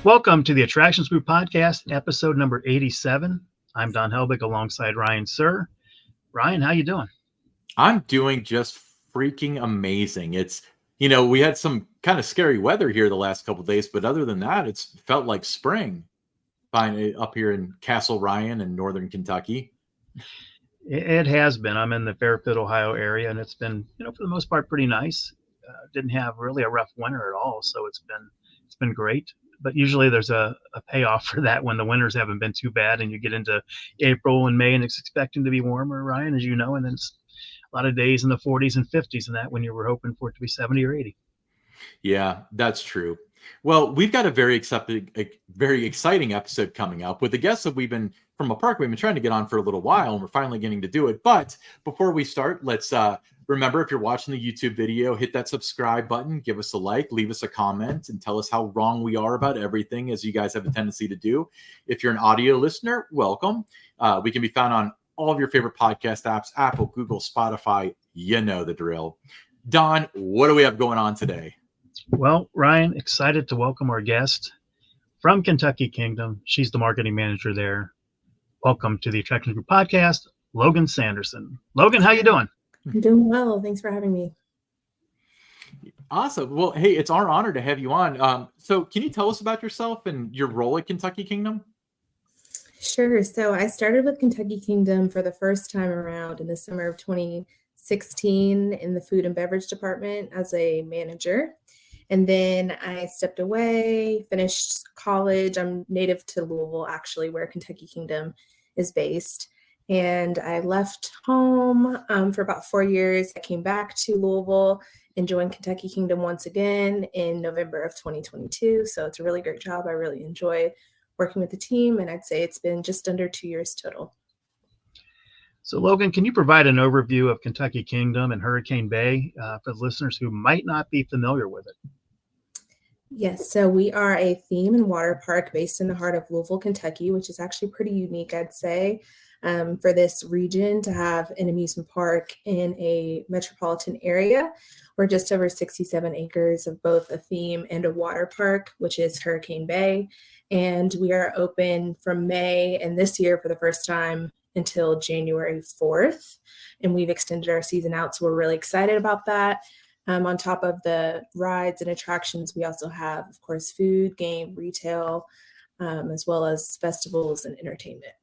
Welcome to the Attractions Group Podcast, episode number 87. I'm Don Helbig alongside Ryan Sir. Ryan, how you doing? I'm doing just freaking amazing. We had some kind of scary weather here the last couple of days, but other than that, it's felt like spring finally up here in Castle Ryan in northern Kentucky. It has been. I'm in the Fairfield, Ohio area, and it's been, for the most part, pretty nice. Didn't have really a rough winter at all, so it's been great. But usually there's a payoff for that when the winters haven't been too bad and you get into April and May and it's expecting to be warmer, Ryan, as you know, and then it's a lot of days in the 40s and 50s and that when you were hoping for it to be 70 or 80. Yeah, that's true. Well, we've got a very exciting episode coming up with a guest that we've been trying to get on for a little while, and we're finally getting to do it. But before we start, let's remember, if you're watching the YouTube video, hit that subscribe button, give us a like, leave us a comment, and tell us how wrong we are about everything, as you guys have a tendency to do. If you're an audio listener, welcome. We can be found on all of your favorite podcast apps, Apple, Google, Spotify. You know the drill. Don, what do we have going on today? Well, Ryan, excited to welcome our guest from Kentucky Kingdom. She's the marketing manager there. Welcome to the Attractions Group Podcast, Logan Sanderson. Logan, how you doing? I'm doing well. Thanks for having me. Awesome. Well, hey, it's our honor to have you on. So can you tell us about yourself and your role at Kentucky Kingdom? Sure. So I started with Kentucky Kingdom for the first time around in the summer of 2016 in the food and beverage department as a manager. And then I stepped away, finished college. I'm native to Louisville, actually, where Kentucky Kingdom is based. And I left home for about 4 years. I came back to Louisville and joined Kentucky Kingdom once again in November of 2022. So it's a really great job. I really enjoy working with the team. And I'd say it's been just under 2 years total. So, Logan, can you provide an overview of Kentucky Kingdom and Hurricane Bay for the listeners who might not be familiar with it? Yes, so we are a theme and water park based in the heart of Louisville, Kentucky, which is actually pretty unique, I'd say, for this region to have an amusement park in a metropolitan area. We're just over 67 acres of both a theme and a water park, which is Hurricane Bay. And we are open from May and this year for the first time until January 4th. And we've extended our season out, so we're really excited about that. On top of the rides and attractions, we also have, of course, food, game, retail, as well as festivals and entertainment.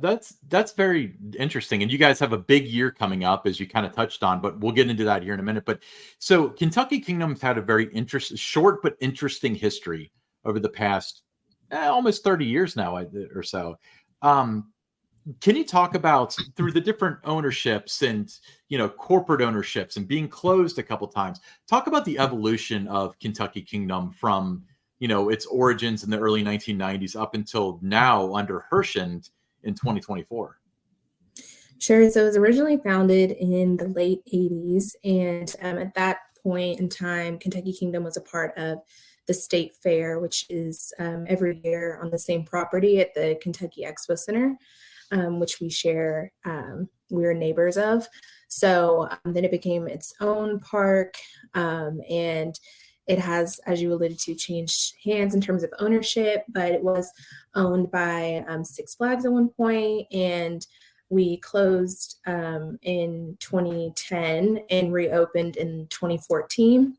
That's very interesting. And you guys have a big year coming up, as you kind of touched on, but we'll get into that here in a minute. But so Kentucky Kingdom's had a very short but interesting history over the past almost 30 years now or so. Can you talk about through the different ownerships and, corporate ownerships and being closed a couple times, talk about the evolution of Kentucky Kingdom from, its origins in the early 1990s up until now under Herschend in 2024? Sure. So it was originally founded in the late 80s. And at that point in time, Kentucky Kingdom was a part of the State Fair, which is every year on the same property at the Kentucky Expo Center. Which we share, we're neighbors of. So then it became its own park, and it has, as you alluded to, changed hands in terms of ownership, but it was owned by Six Flags at one point, and we closed in 2010 and reopened in 2014.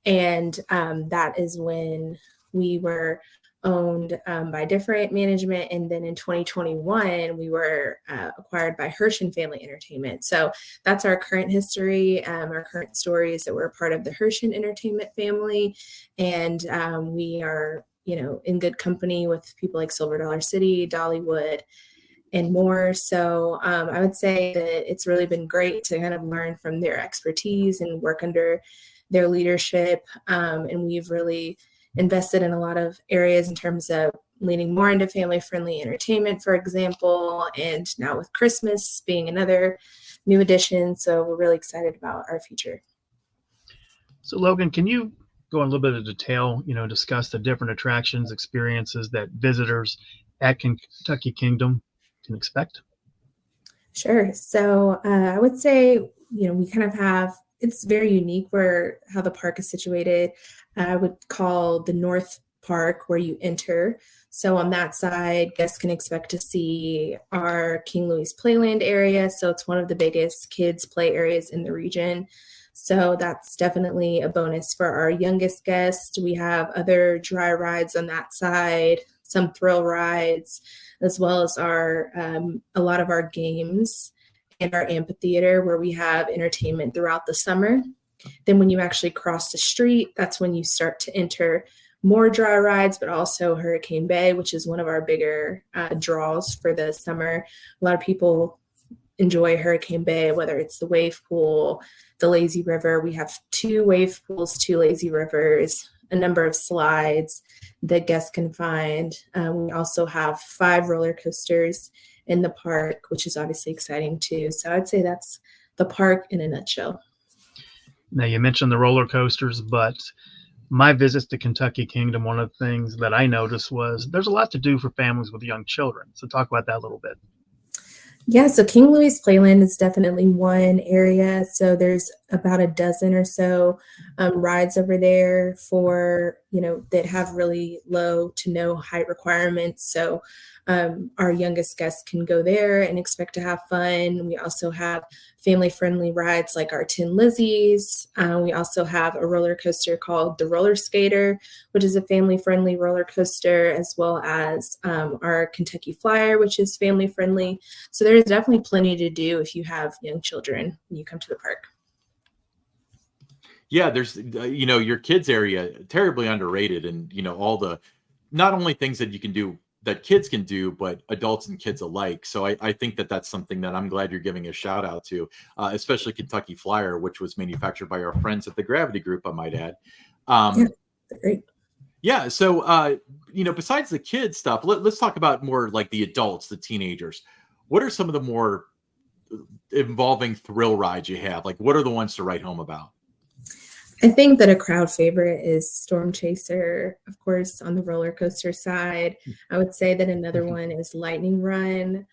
And that is when we were owned by different management. And then in 2021, we were acquired by Herschend Family Entertainment. So that's our current history. Our current story is that we're a part of the Herschend Entertainment family. And we are, in good company with people like Silver Dollar City, Dollywood, and more. So I would say that it's really been great to kind of learn from their expertise and work under their leadership. And we've really invested in a lot of areas in terms of leaning more into family-friendly entertainment, for example, and now with Christmas being another new addition. So we're really excited about our future. So Logan, can you go in a little bit of detail, discuss the different attractions, experiences that visitors at Kentucky Kingdom can expect? Sure. So I would say, we kind of have it's very unique where how the park is situated. I would call the North Park where you enter. So on that side, guests can expect to see our King Louis Playland area. So it's one of the biggest kids play areas in the region. So that's definitely a bonus for our youngest guests. We have other dry rides on that side, some thrill rides, as well as our a lot of our games and our amphitheater where we have entertainment throughout the summer. Then when you actually cross the street, that's when you start to enter more dry rides, but also Hurricane Bay, which is one of our bigger draws for the summer. A lot of people enjoy Hurricane Bay, whether it's the wave pool, the lazy river. We have 2 wave pools, 2 lazy rivers, a number of slides that guests can find. We also have 5 roller coasters in the park, which is obviously exciting too. So I'd say that's the park in a nutshell. Now, you mentioned the roller coasters, but my visits to Kentucky Kingdom, one of the things that I noticed was there's a lot to do for families with young children. So talk about that a little bit. Yeah, so King Louis Playland is definitely one area. So there's about a dozen or so rides over there for, that have really low to no height requirements. So our youngest guests can go there and expect to have fun. We also have family-friendly rides like our Tin Lizzies. We also have a roller coaster called the Roller Skater, which is a family-friendly roller coaster, as well as our Kentucky Flyer, which is family-friendly. So there's definitely plenty to do if you have young children when you come to the park. Yeah, there's, your kids area, terribly underrated. And, all the, not only things that you can do that kids can do, but adults and kids alike. So I think that that's something that I'm glad you're giving a shout out to, especially Kentucky Flyer, which was manufactured by our friends at the Gravity Group, I might add. Yeah, great. Yeah. So, besides the kids stuff, let's talk about more like the adults, the teenagers. What are some of the more involving thrill rides you have? Like, what are the ones to write home about? I think that a crowd favorite is Storm Chaser, of course, on the roller coaster side. I would say that another one is Lightning Run.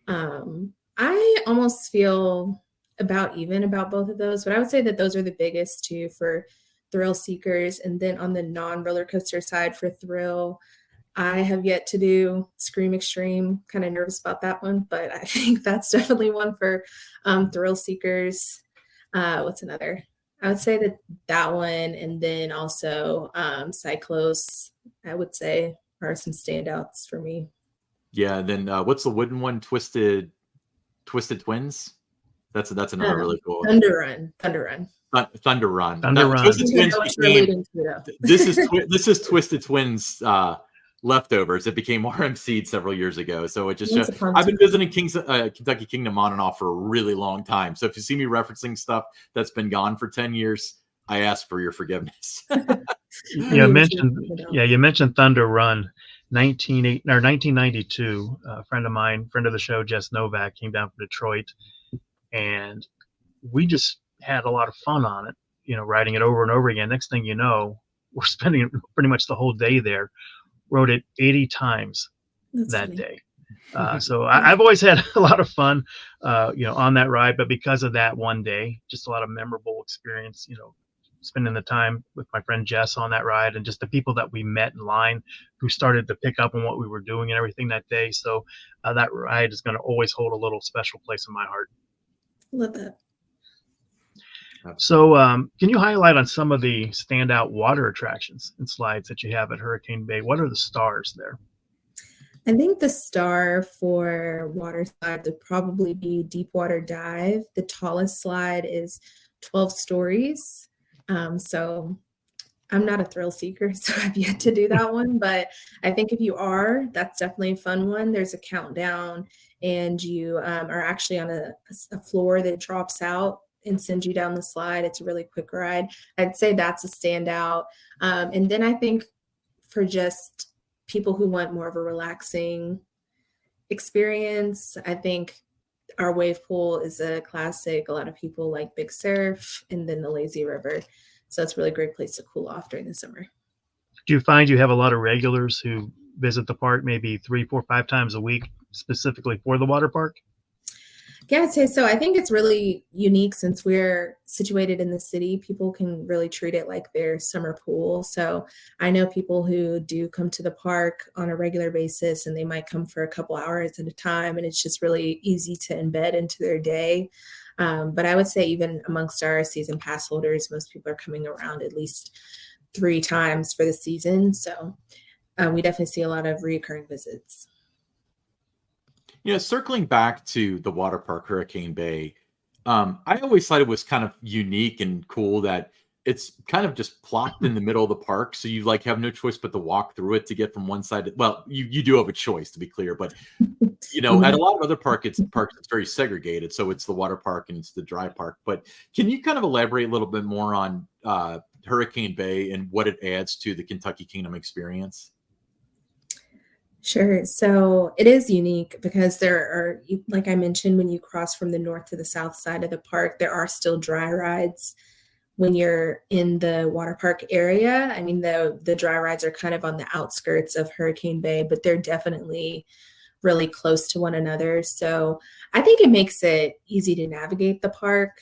I almost feel about even about both of those, but I would say that those are the biggest two for thrill seekers. And then on the non-roller coaster side for thrill, I have yet to do Scream Extreme. Kind of nervous about that one, but I think that's definitely one for thrill seekers. What's another? I would say that one, and then also Cyclos, I would say, are some standouts for me. Yeah, and then what's the wooden one? Twisted Twins. That's another really cool. Thunder Run. Thunder Run. Twisted Twins became, this is Twisted Twins leftovers. It became RMC'd several years ago. So it just I've been visiting Kentucky Kingdom on and off for a really long time. So if you see me referencing stuff that's been gone for 10 years, I ask for your forgiveness. You mentioned Thunder Run. 1992, a friend of mine, friend of the show, Jess Novak, came down from Detroit, and we just had a lot of fun on it, riding it over and over again. Next thing you know, we're spending pretty much the whole day there. Rode it 80 times that day. So I've always had a lot of fun, on that ride. But because of that one day, just a lot of memorable experience, spending the time with my friend Jess on that ride, and just the people that we met in line who started to pick up on what we were doing and everything that day. So that ride is going to always hold a little special place in my heart. Love that. So can you highlight on some of the standout water attractions and slides that you have at Hurricane Bay? What are the stars there? I think the star for water slide would probably be Deepwater Dive. The tallest slide is 12 stories. So I'm not a thrill seeker, so I've yet to do that one. But I think if you are, that's definitely a fun one. There's a countdown, and you are actually on a floor that drops out and send you down the slide. It's a really quick ride. I'd say that's a standout. And then I think for just people who want more of a relaxing experience, I think our wave pool is a classic. A lot of people like Big Surf, and then the lazy river. So it's a really great place to cool off during the summer. Do you find you have a lot of regulars who visit the park maybe 3, 4, 5 times a week specifically for the water park? Yeah, I'd say so. I think it's really unique since we're situated in the city. People can really treat it like their summer pool. So I know people who do come to the park on a regular basis and they might come for a couple hours at a time. And it's just really easy to embed into their day. But I would say, even amongst our season pass holders, most people are coming around at least 3 times for the season. So we definitely see a lot of recurring visits. Circling back to the water park, Hurricane Bay, I always thought it was kind of unique and cool that it's kind of just plopped in the middle of the park. So you like have no choice but to walk through it to get from one side. Well, you do have a choice, to be clear, but at a lot of other parks, it's very segregated. So it's the water park and it's the dry park. But can you kind of elaborate a little bit more on Hurricane Bay and what it adds to the Kentucky Kingdom experience? Sure. So it is unique because there are, like I mentioned, when you cross from the north to the south side of the park, there are still dry rides when you're in the water park area. I mean, the dry rides are kind of on the outskirts of Hurricane Bay, but they're definitely really close to one another. So I think it makes it easy to navigate the park.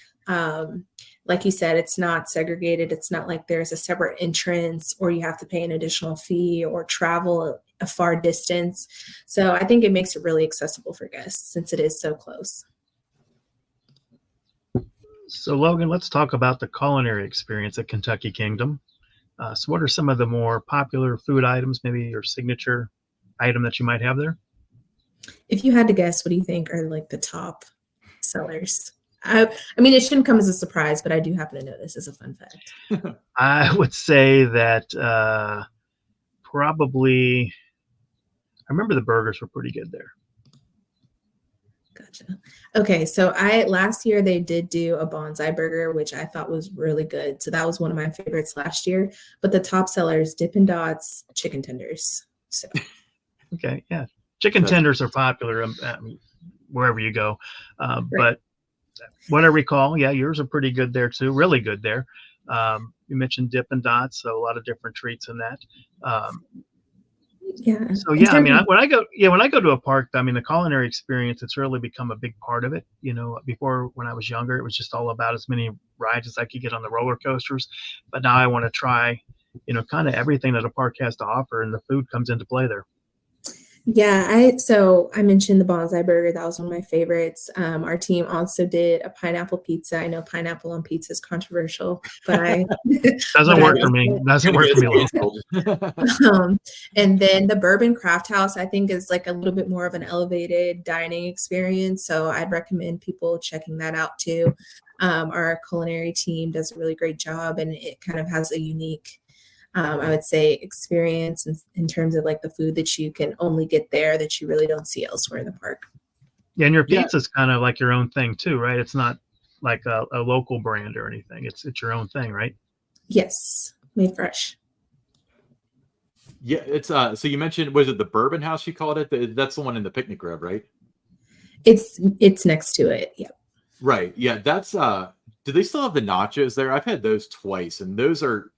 Like you said, it's not segregated. It's not like there's a separate entrance or you have to pay an additional fee or travel a far distance. So I think it makes it really accessible for guests since it is so close. So Logan, let's talk about the culinary experience at Kentucky Kingdom. So what are some of the more popular food items, maybe your signature item that you might have there? If you had to guess, what do you think are like the top sellers? I mean, it shouldn't come as a surprise, but I do happen to know this as a fun fact. I would say that probably, I remember the burgers were pretty good there. Gotcha. Okay, so last year they did do a bonsai burger, which I thought was really good. So that was one of my favorites last year. But the top seller is Dippin' Dots chicken tenders. So okay, yeah, chicken tenders are popular wherever you go. right. But what I recall, yeah, yours are pretty good there too, really good there. You mentioned Dippin' Dots, so a lot of different treats in that. Yeah. So yeah, I mean, when I go to a park, I mean, the culinary experience, it's really become a big part of it. Before, when I was younger, it was just all about as many rides as I could get on the roller coasters. But now I want to try, kind of everything that a park has to offer, and the food comes into play there. Yeah, I mentioned the bonsai burger. That was one of my favorites. Our team also did a pineapple pizza. I know pineapple on pizza is controversial, but doesn't work for me. Doesn't work for me. And then the Bourbon Craft House, I think, is like a little bit more of an elevated dining experience. So I'd recommend people checking that out too. Our culinary team does a really great job, and it kind of has a unique I would say experience in terms of like the food that you can only get there that you really don't see elsewhere in the park. Yeah, and your pizza is kind of like your own thing too, right? It's not like a local brand or anything. It's your own thing, right? Yes, made fresh. Yeah, it's so you mentioned, was it the Bourbon House you called it? That's the one in the Picnic Grove, right? It's next to it. Yeah. Right. Yeah, that's do they still have the nachos there? I've had those twice, and those are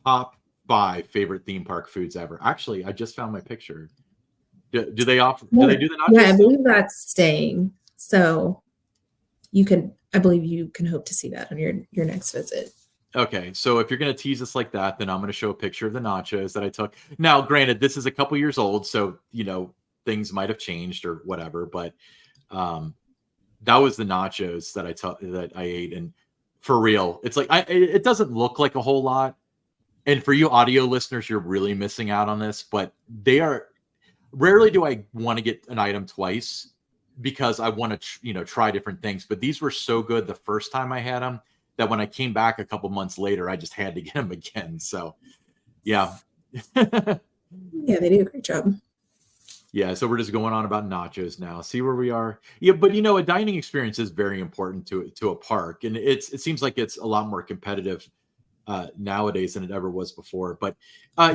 top 5 favorite theme park foods ever. Actually, I just found my picture. Do they do the nachos? Yeah, I believe that's staying. So I believe you can hope to see that on your next visit. Okay, so if you're going to tease us like that, then I'm going to show a picture of the nachos that I took. Now, granted, this is a couple years old, so things might have changed or whatever, but that was the nachos that I ate, and for real, it's like it doesn't look like a whole lot. And for you audio listeners, you're really missing out on this, but they are rarely do I want to get an item twice because I want to, try different things. But these were so good the first time I had them that when I came back a couple months later, I just had to get them again. So, yeah. Yeah, they do a great job. Yeah, so we're just going on about nachos now. See where we are. Yeah, but a dining experience is very important to a park, and it seems like it's a lot more competitive nowadays than it ever was before. But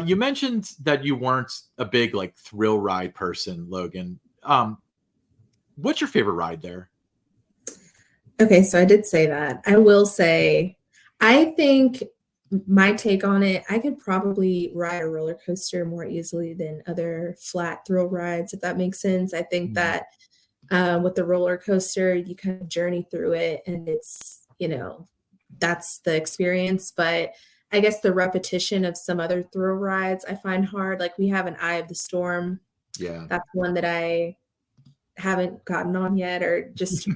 you mentioned that you weren't a big like thrill ride person, Logan. What's your favorite ride there? Okay, so I did say that. I will say, I think my take on it, I could probably ride a roller coaster more easily than other flat thrill rides, if that makes sense. I think that With the roller coaster, you kind of journey through it, and it's, that's the experience. But I guess the repetition of some other thrill rides I find hard. Like we have an Eye of the Storm. Yeah. That's one that I haven't gotten on yet, or just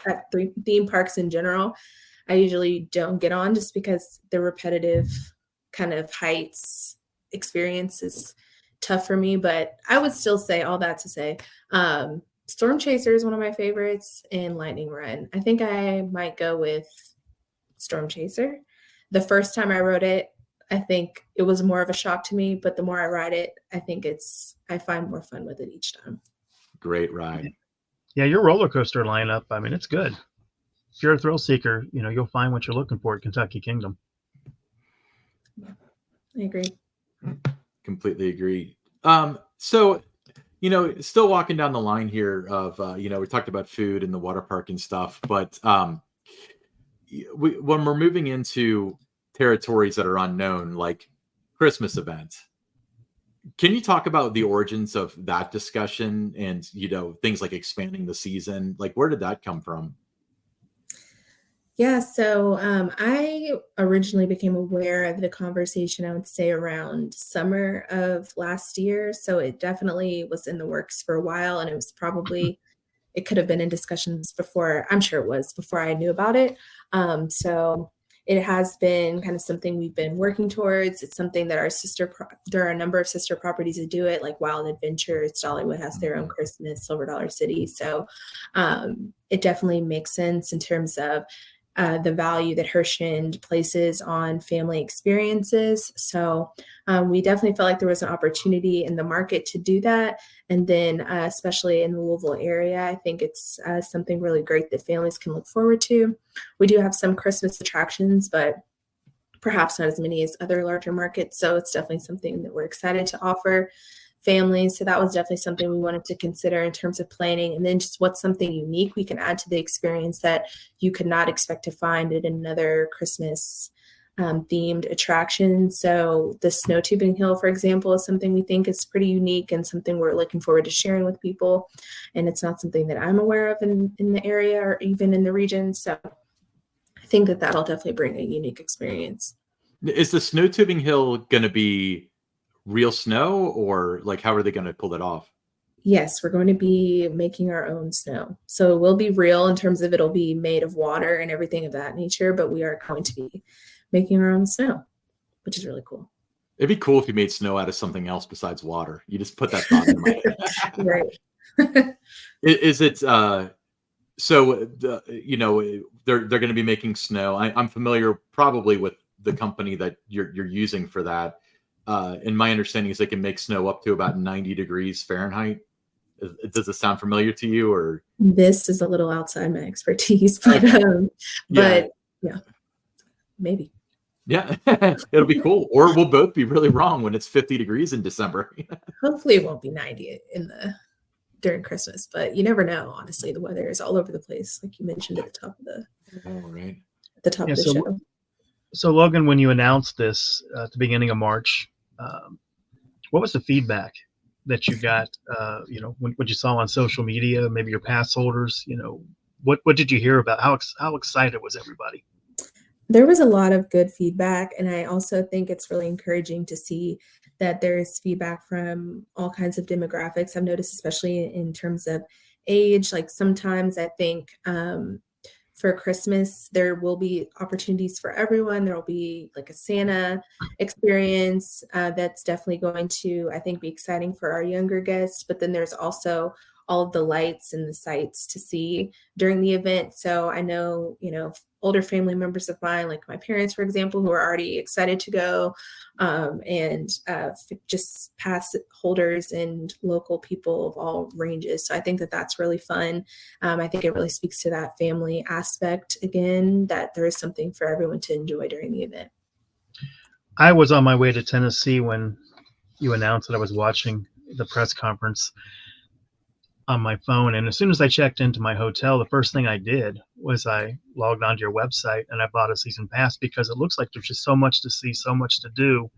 at theme parks in general. I usually don't get on just because the repetitive kind of heights experience is tough for me. But I would still say all that to say, Storm Chaser is one of my favorites, and Lightning Run. I think I might go with Storm Chaser. The first time I rode it, I think it was more of a shock to me, but the more I ride it, I find more fun with it each time. Great ride. Yeah, your roller coaster lineup, I mean, it's good. If you're a thrill seeker, you'll find what you're looking for at Kentucky Kingdom. Yeah, I agree. Completely agree. So, still walking down the line here of, we talked about food and the water park and stuff, but when we're moving into territories that are unknown, like Christmas events, can you talk about the origins of that discussion and, things like expanding the season? Like, where did that come from? Yeah, so I originally became aware of the conversation, I would say, around summer of last year. So it definitely was in the works for a while, and it could have been in discussions before. I'm sure it was before I knew about it. So it has been kind of something we've been working towards. It's something that there are a number of sister properties that do it, like Wild Adventures. Dollywood has their own Christmas, Silver Dollar City. So it definitely makes sense in terms of the value that Herschend places on family experiences. So we definitely felt like there was an opportunity in the market to do that. And then especially in the Louisville area, I think it's something really great that families can look forward to. We do have some Christmas attractions, but perhaps not as many as other larger markets. So it's definitely something that we're excited to offer families. So that was definitely something we wanted to consider in terms of planning. And then just what's something unique we can add to the experience that you could not expect to find at another Christmas themed attraction. So the snow tubing hill, for example, is something we think is pretty unique and something we're looking forward to sharing with people. And it's not something that I'm aware of in the area or even in the region. So I think that that'll definitely bring a unique experience. Is the snow tubing hill going to be real snow, or like how are they going to pull that off? Yes, we're going to be making our own snow. So it will be real in terms of it'll be made of water and everything of that nature, but we are going to be making our own snow, which is really cool. It'd be cool if you made snow out of something else besides water. You just put that thought in my head. Right. Is it so they're going to be making snow. I'm familiar probably with the company that you're using for that. And my understanding is they can make snow up to about 90 degrees Fahrenheit. Does it sound familiar to you, or? This is a little outside my expertise, but yeah, maybe. Yeah, it'll be cool. Or we'll both be really wrong when it's 50 degrees in December. Hopefully it won't be 90 during Christmas, but you never know. Honestly, the weather is all over the place, like you mentioned at the top of the show. So Logan, when you announced this at the beginning of March, what was the feedback that you got? What you saw on social media, maybe your pass holders. What did you hear about? How excited was everybody? There was a lot of good feedback, and I also think it's really encouraging to see that there's feedback from all kinds of demographics. I've noticed, especially in terms of age, like sometimes I think for Christmas, there will be opportunities for everyone. There will be like a Santa experience that's definitely going to, I think, be exciting for our younger guests. But then there's also all of the lights and the sights to see during the event. So I know, older family members of mine, like my parents, for example, who are already excited to go, and just pass holders and local people of all ranges. So I think that that's really fun. I think it really speaks to that family aspect again, that there is something for everyone to enjoy during the event. I was on my way to Tennessee when you announced that. I was watching the press conference on my phone, and as soon as I checked into my hotel, the first thing I did was I logged onto your website and I bought a season pass, because it looks like there's just so much to see, so much to do.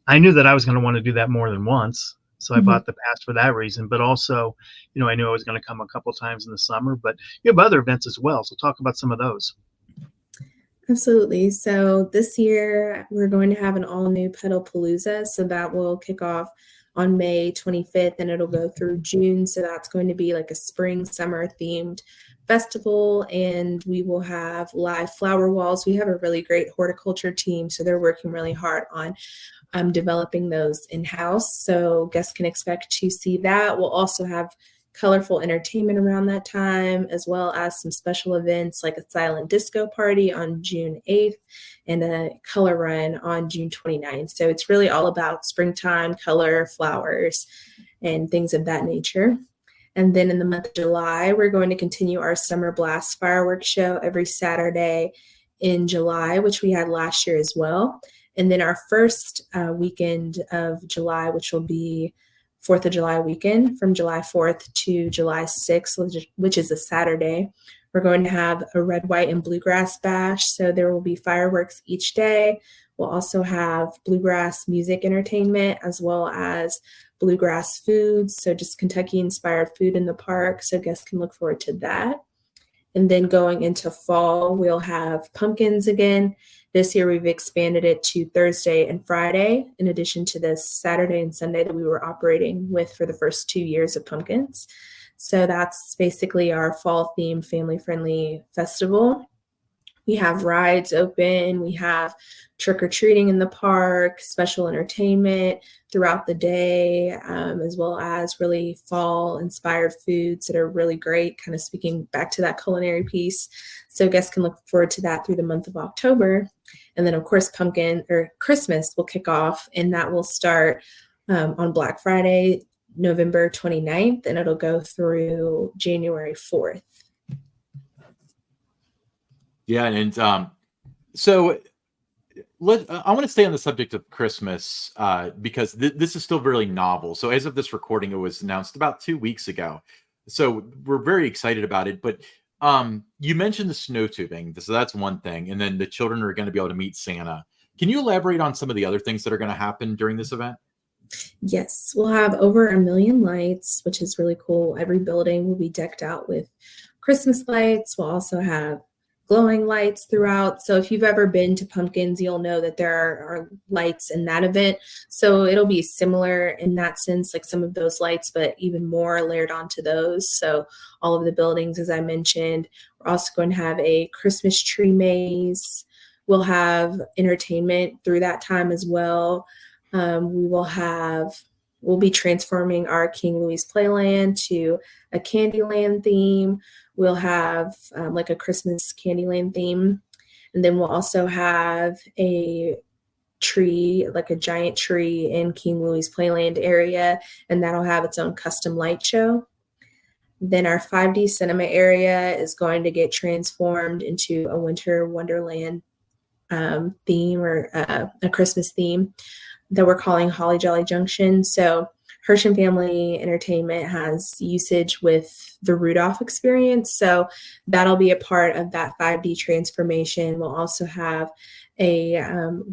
I knew that I was going to want to do that more than once, So I bought the pass for that reason, but also, I knew I was going to come a couple times in the summer, but you have other events as well. So talk about some of those. Absolutely. So this year we're going to have an all-new Pedal-Palooza. So that will kick off on May 25th and it'll go through June. So that's going to be like a spring summer themed festival, and we will have live flower walls. We have a really great horticulture team, so they're working really hard on developing those in-house. So guests can expect to see that. We'll also have colorful entertainment around that time, as well as some special events like a silent disco party on June 8th and a color run on June 29th. So it's really all about springtime, color, flowers, and things of that nature. And then in the month of July, we're going to continue our Summer Blast fireworks show every Saturday in July, which we had last year as well. And then our first weekend of July, which will be 4th of July weekend from July 4th to July 6th, which is a Saturday. We're going to have a red, white, and bluegrass bash. So there will be fireworks each day. We'll also have bluegrass music entertainment as well as bluegrass foods. So just Kentucky-inspired food in the park. So guests can look forward to that. And then going into fall, we'll have pumpkins again. This year, we've expanded it to Thursday and Friday, in addition to the Saturday and Sunday that we were operating with for the first 2 years of pumpkins. So that's basically our fall-themed, family-friendly festival. We have rides open. We have trick-or-treating in the park, special entertainment throughout the day, as well as really fall-inspired foods that are really great, kind of speaking back to that culinary piece. So guests can look forward to that through the month of October. And then, of course, Christmas will kick off, and that will start on Black Friday, November 29th, and it'll go through January 4th. Yeah, and so I want to stay on the subject of Christmas because this is still really novel. So as of this recording, it was announced about 2 weeks ago. So we're very excited about it. But you mentioned the snow tubing. So that's one thing. And then the children are going to be able to meet Santa. Can you elaborate on some of the other things that are going to happen during this event? Yes, we'll have over 1 million lights, which is really cool. Every building will be decked out with Christmas lights. We'll also have glowing lights throughout. So if you've ever been to Pumpkins, you'll know that there are lights in that event. So it'll be similar in that sense, like some of those lights, but even more layered onto those. So all of the buildings, as I mentioned, we're also going to have a Christmas tree maze. We'll have entertainment through that time as well. We'll be transforming our King Louis Playland to a Candyland theme. We'll have like a Christmas Candyland theme. And then we'll also have a tree, like a giant tree in King Louis Playland area, and that'll have its own custom light show. Then our 5D cinema area is going to get transformed into a Winter Wonderland theme or a Christmas theme that we're calling Holly Jolly Junction. So Herschend Family Entertainment has usage with the Rudolph experience. So that'll be a part of that 5D transformation. We'll also have a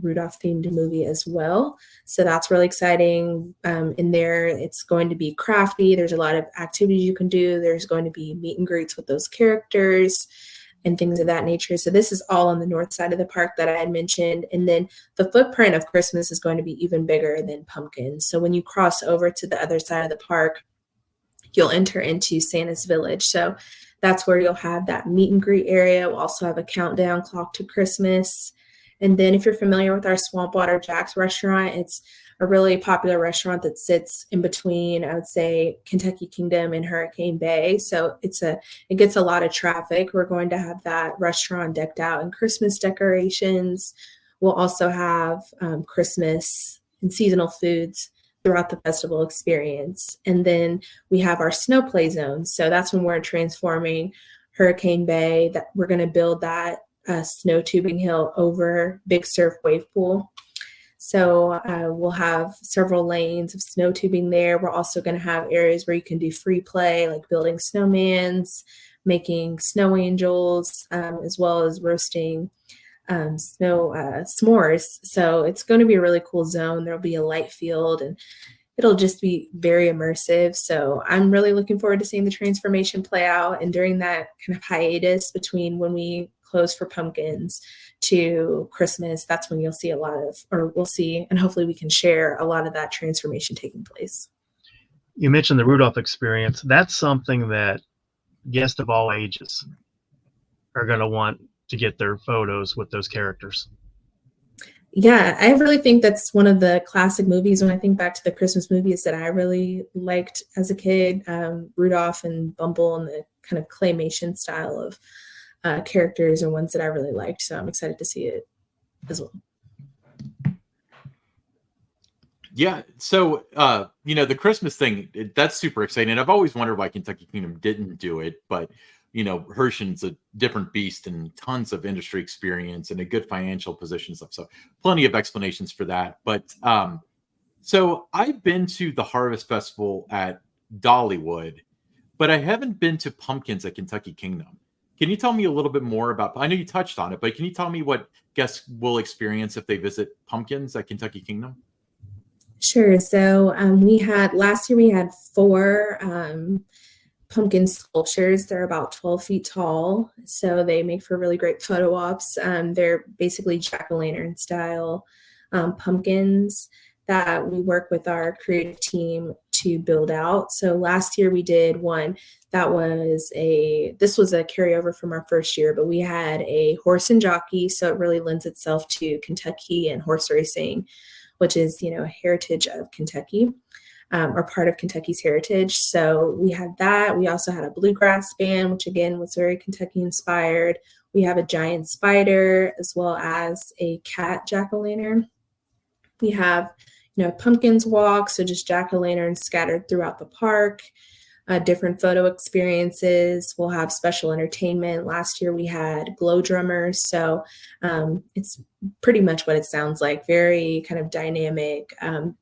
Rudolph themed movie as well. So that's really exciting. In there, it's going to be crafty. There's a lot of activities you can do. There's going to be meet and greets with those characters and things of that nature. So this is all on the north side of the park that I had mentioned. And then the footprint of Christmas is going to be even bigger than Pumpkins. So when you cross over to the other side of the park, you'll enter into Santa's Village. So that's where you'll have that meet and greet area. We'll also have a countdown clock to Christmas. And then if you're familiar with our Swampwater Jack's restaurant, it's a really popular restaurant that sits in between, I would say, Kentucky Kingdom and Hurricane Bay. So it gets a lot of traffic. We're going to have that restaurant decked out in Christmas decorations. We'll also have Christmas and seasonal foods throughout the festival experience. And then we have our snow play zone. So that's when we're transforming Hurricane Bay, that we're going to build that snow tubing hill over Big Surf Wave Pool. So we'll have several lanes of snow tubing there. We're also going to have areas where you can do free play, like building snowmans, making snow angels, as well as roasting snow s'mores. So it's going to be a really cool zone. There'll be a light field, and it'll just be very immersive. So I'm really looking forward to seeing the transformation play out. And during that kind of hiatus between when we close for pumpkins to Christmas, that's when you'll see a lot of, or we'll see, and hopefully we can share a lot of that transformation taking place. You mentioned the Rudolph experience. That's something that guests of all ages are going to want to get their photos with those characters. Yeah, I really think that's one of the classic movies. When I think back to the Christmas movies that I really liked as a kid, Rudolph and Bumble and the kind of claymation style of characters are ones that I really liked. So I'm excited to see it as well. Yeah. So, the Christmas thing, that's super exciting. And I've always wondered why Kentucky Kingdom didn't do it. But, Herschend's a different beast and tons of industry experience and a good financial position and stuff. So plenty of explanations for that. But so I've been to the Harvest Festival at Dollywood, but I haven't been to Pumpkins at Kentucky Kingdom. Can you tell me a little bit more about, I know you touched on it, but can you tell me what guests will experience if they visit Pumpkins at Kentucky Kingdom? Sure. So last year we had 4 pumpkin sculptures. They're about 12 feet tall. So they make for really great photo ops. They're basically jack-o'-lantern style pumpkins that we work with our creative team to build out. So last year we did one that was this was a carryover from our first year, but we had a horse and jockey. So it really lends itself to Kentucky and horse racing, which is, a heritage of Kentucky. Or part of Kentucky's heritage. So we had that. We also had a bluegrass band, which again was very Kentucky inspired. We have a giant spider as well as a cat jack-o'-lantern. We have, pumpkins walk, so just jack-o'-lanterns scattered throughout the park. Different photo experiences. We'll have special entertainment. Last year we had glow drummers. So it's pretty much what it sounds like, very kind of dynamic.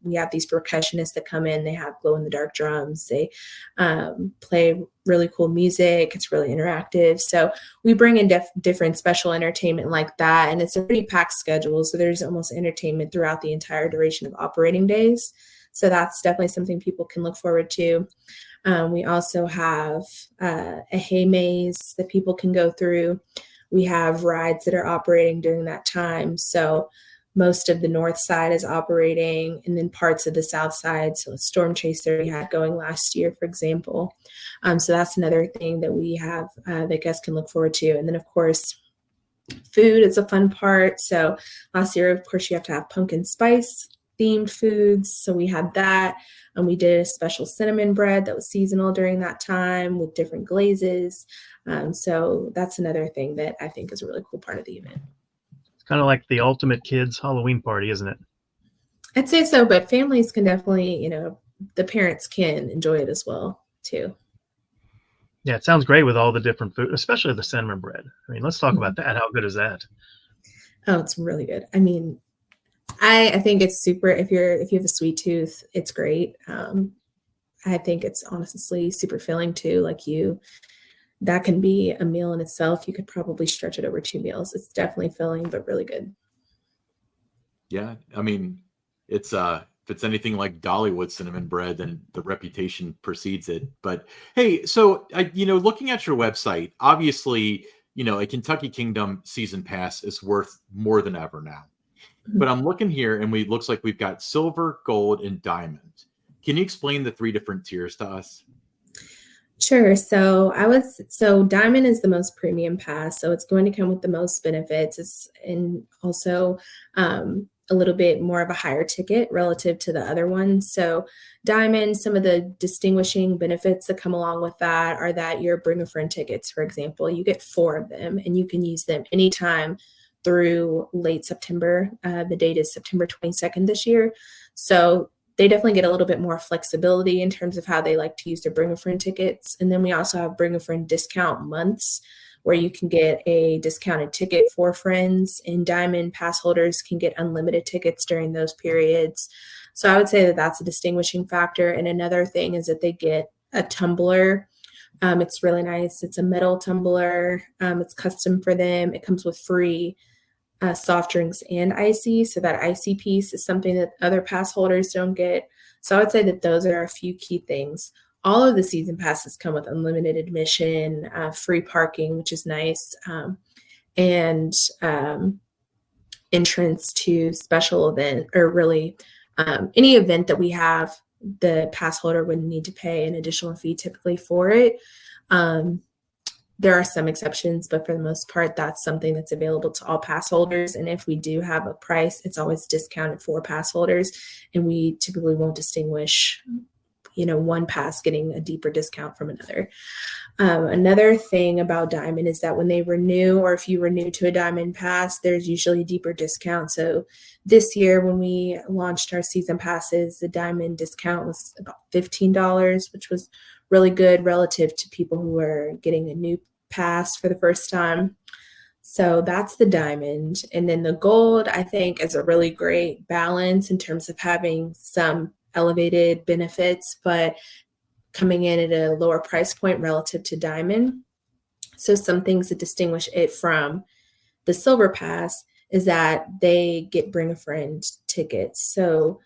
We have these percussionists that come in. They have glow in the dark drums. They play really cool music. It's really interactive. So we bring in different special entertainment like that. And it's a pretty packed schedule. So there's almost entertainment throughout the entire duration of operating days. So that's definitely something people can look forward to. We also have a hay maze that people can go through. We have rides that are operating during that time. So most of the north side is operating, and then parts of the south side. So Storm Chaser we had going last year, for example. So that's another thing that we have that guests can look forward to. And then, of course, food is a fun part. So last year, of course, you have to have pumpkin spice themed foods. So we had that. And we did a special cinnamon bread that was seasonal during that time with different glazes. So that's another thing that I think is a really cool part of the event. It's kind of like the ultimate kids Halloween party, isn't it? I'd say so, but families can definitely, the parents can enjoy it as well, too. Yeah, it sounds great with all the different food, especially the cinnamon bread. I mean, let's talk about that. How good is that? Oh, it's really good. I mean, I think it's super. If you have a sweet tooth, it's great. I think it's honestly super filling too. That can be a meal in itself. You could probably stretch it over 2 meals. It's definitely filling, but really good. Yeah, I mean, it's if it's anything like Dollywood cinnamon bread, then the reputation precedes it. But hey, so looking at your website, obviously, a Kentucky Kingdom season pass is worth more than ever now. But I'm looking here, and looks like we've got silver, gold, and diamond. Can you explain the 3 different tiers to us? Sure. So diamond is the most premium pass. So it's going to come with the most benefits. And also a little bit more of a higher ticket relative to the other ones. So diamond, some of the distinguishing benefits that come along with that are that your bring a friend tickets, for example, you get 4 of them and you can use them anytime through late September. The date is September 22nd this year. So they definitely get a little bit more flexibility in terms of how they like to use their Bring a Friend tickets. And then we also have Bring a Friend discount months where you can get a discounted ticket for friends, and Diamond pass holders can get unlimited tickets during those periods. So I would say that that's a distinguishing factor. And another thing is that they get a tumbler. It's really nice. It's a metal tumbler. It's custom for them. It comes with free soft drinks and icy. So that icy piece is something that other pass holders don't get. So I would say that those are a few key things. All of the season passes come with unlimited admission, free parking, which is nice, and entrance to special event, or really any event that we have. The pass holder would need to pay an additional fee typically for it. There are some exceptions, but for the most part, that's something that's available to all pass holders. And if we do have a price, it's always discounted for pass holders, and we typically won't distinguish, one pass getting a deeper discount from another. Another thing about Diamond is that when they renew, or if you renew to a Diamond pass, there's usually a deeper discount. So this year when we launched our season passes, the Diamond discount was about $15, which was really good relative to people who are getting a new pass for the first time. So that's the Diamond. And then the Gold, I think, is a really great balance in terms of having some elevated benefits, but coming in at a lower price point relative to Diamond. So some things that distinguish it from the Silver Pass is that they get Bring a Friend tickets. So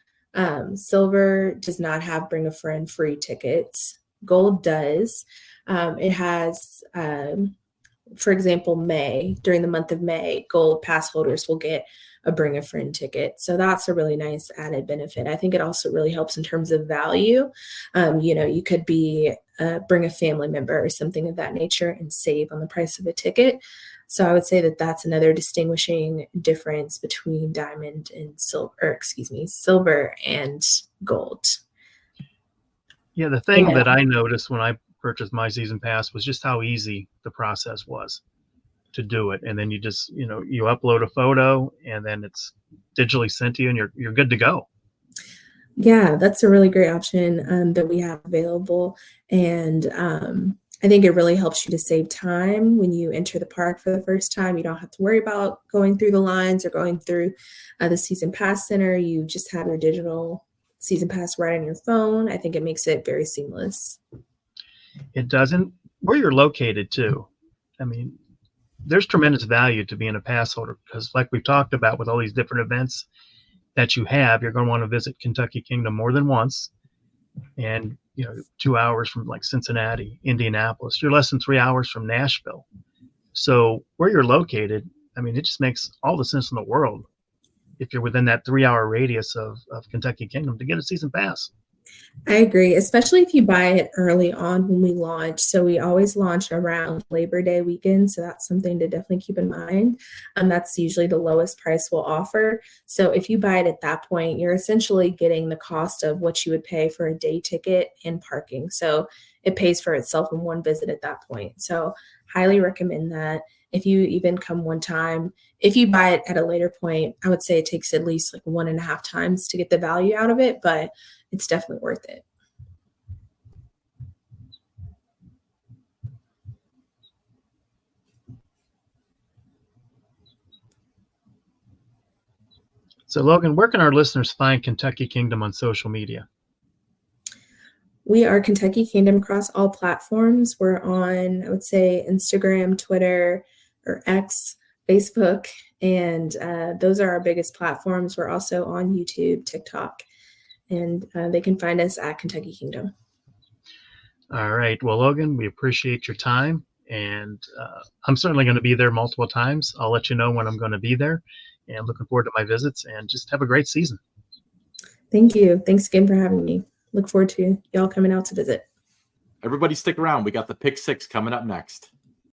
Silver does not have Bring a Friend free tickets. Gold does. It has, for example, during the month of May, Gold pass holders will get a Bring a Friend ticket. So that's a really nice added benefit. I think it also really helps in terms of value. You could bring a family member or something of that nature and save on the price of a ticket. So I would say that that's another distinguishing difference between Diamond and Silver and Gold. Yeah, the thing that I noticed when I purchased my season pass was just how easy the process was to do it. And then you just, you upload a photo and then it's digitally sent to you and you're good to go. Yeah, that's a really great option that we have available. And I think it really helps you to save time when you enter the park for the first time. You don't have to worry about going through the lines or going through the season pass center. You just have your digital season pass right on your phone. I think it makes it very seamless. It doesn't. Where you're located too. I mean, there's tremendous value to being a pass holder because, like we've talked about, with all these different events that you have, you're going to want to visit Kentucky Kingdom more than once. And 2 hours from like Cincinnati, Indianapolis, you're less than 3 hours from Nashville. So where you're located, I mean, it just makes all the sense in the world if you're within that 3-hour radius of Kentucky Kingdom to get a season pass. I agree, especially if you buy it early on when we launch. So we always launch around Labor Day weekend. So that's something to definitely keep in mind. That's usually the lowest price we'll offer. So if you buy it at that point, you're essentially getting the cost of what you would pay for a day ticket and parking. So it pays for itself in one visit at that point. So highly recommend that. If you even come one time, if you buy it at a later point, I would say it takes at least like 1.5 times to get the value out of it, but it's definitely worth it. So Logan, where can our listeners find Kentucky Kingdom on social media? We are Kentucky Kingdom across all platforms. We're on, I would say, Instagram, Twitter, or X, Facebook, and those are our biggest platforms. We're also on YouTube, TikTok, and they can find us at Kentucky Kingdom. All right. Well, Logan, we appreciate your time, and I'm certainly going to be there multiple times. I'll let you know when I'm going to be there, and looking forward to my visits, and just have a great season. Thank you. Thanks again for having me. Look forward to y'all coming out to visit. Everybody stick around. We got the Pick 6 coming up next.